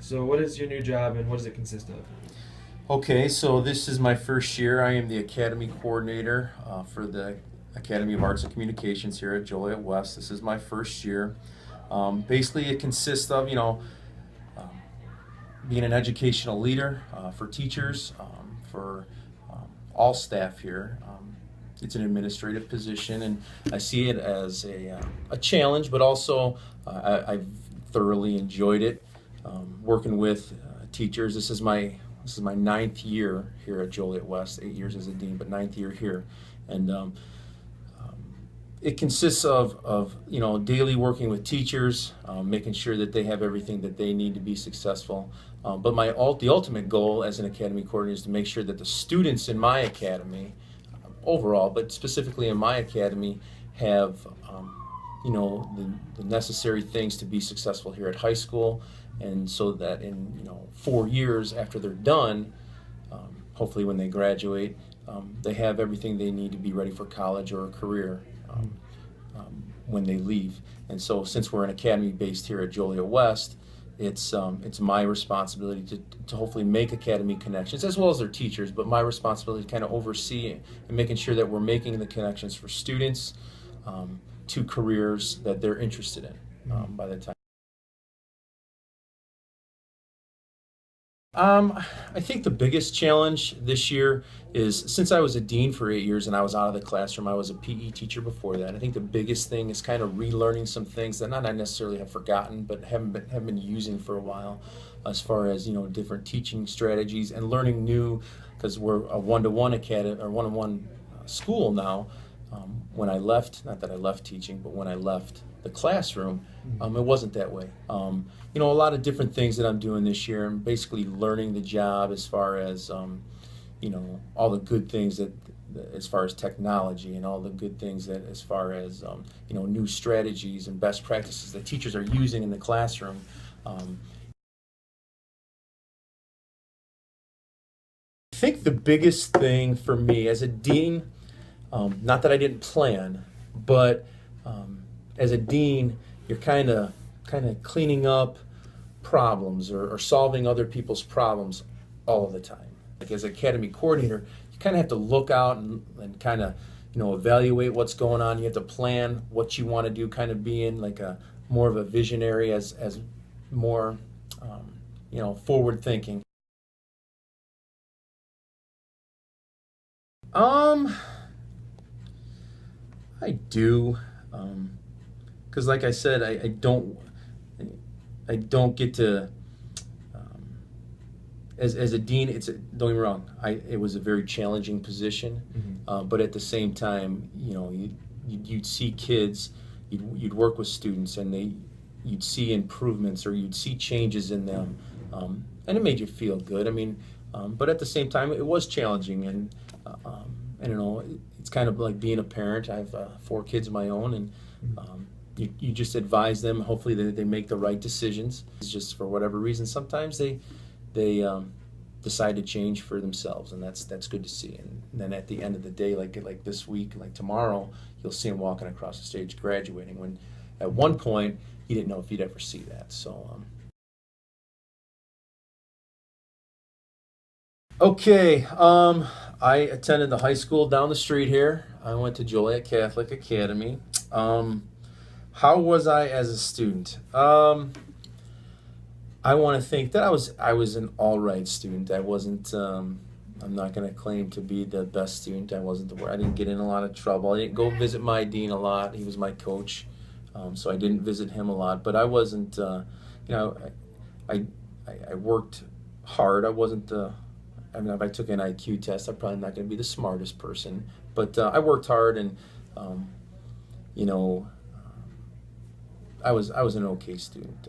So what is your new job and what does it consist of? Okay, so this is my first year. I am the Academy Coordinator for the Academy of Arts and Communications here at Joliet West. This is my first year. Basically, it consists of, um, being an educational leader for teachers, for all staff here. It's an administrative position, and I see it as a challenge, but also I've thoroughly enjoyed it working with teachers. This is my ninth year here at Joliet West. 8 years as a dean, but ninth year here, and it consists of daily working with teachers, making sure that they have everything that they need to be successful. But the ultimate goal as an academy coordinator is to make sure that the students in my academy, overall, but specifically in my academy, have the necessary things to be successful here at high school, and so that in 4 years after they're done, hopefully when they graduate, they have everything they need to be ready for college or a career when they leave. And so, since we're an academy based here at Joliet West, it's my responsibility to hopefully make academy connections as well as their teachers, but my responsibility to kind of oversee and making sure that we're making the connections for students to careers that they're interested in by the time. I think the biggest challenge this year is, since I was a dean for 8 years and I was out of the classroom, I was a PE teacher before that. I think the biggest thing is kind of relearning some things that not I necessarily have forgotten, but haven't been using for a while, as far as different teaching strategies and learning new, because we're a one-to-one academy or one-on-one school now. When I left, not that I left teaching, but when I left the classroom, it wasn't that way. A lot of different things that I'm doing this year. I'm basically learning the job as far as, all the good things that, as far as technology, and all the good things that, as far as, new strategies and best practices that teachers are using in the classroom. I think the biggest thing for me as a dean, not that I didn't plan, but as a dean, you're kind of cleaning up problems or solving other people's problems all the time. Like, as academy coordinator, you kind of have to look out and kind of evaluate what's going on. You have to plan what you want to do, kind of being like a more of a visionary, as more forward thinking. I do, because like I said, I don't get to, as a dean. Don't get me wrong. It was a very challenging position, but at the same time, you'd see kids, you'd work with students, and you'd see improvements or you'd see changes in them, and it made you feel good. I mean, but at the same time, it was challenging, and it's kind of like being a parent. I have 4 kids of my own, and you just advise them. Hopefully, they make the right decisions. It's just, for whatever reason, sometimes they decide to change for themselves, and that's good to see. And then at the end of the day, like this week, like tomorrow, you'll see them walking across the stage, graduating. When at one point, you didn't know if you'd ever see that. So. Okay, I attended the high school down the street here. I went to Joliet Catholic Academy. How was I as a student? I want to think that I was an all right student. I wasn't. I'm not going to claim to be the best student. I didn't get in a lot of trouble. I didn't go visit my dean a lot. He was my coach, so I didn't visit him a lot. But I wasn't. I worked hard. I wasn't. If I took an IQ test, I'm probably not going to be the smartest person, but I worked hard, and I was an okay student.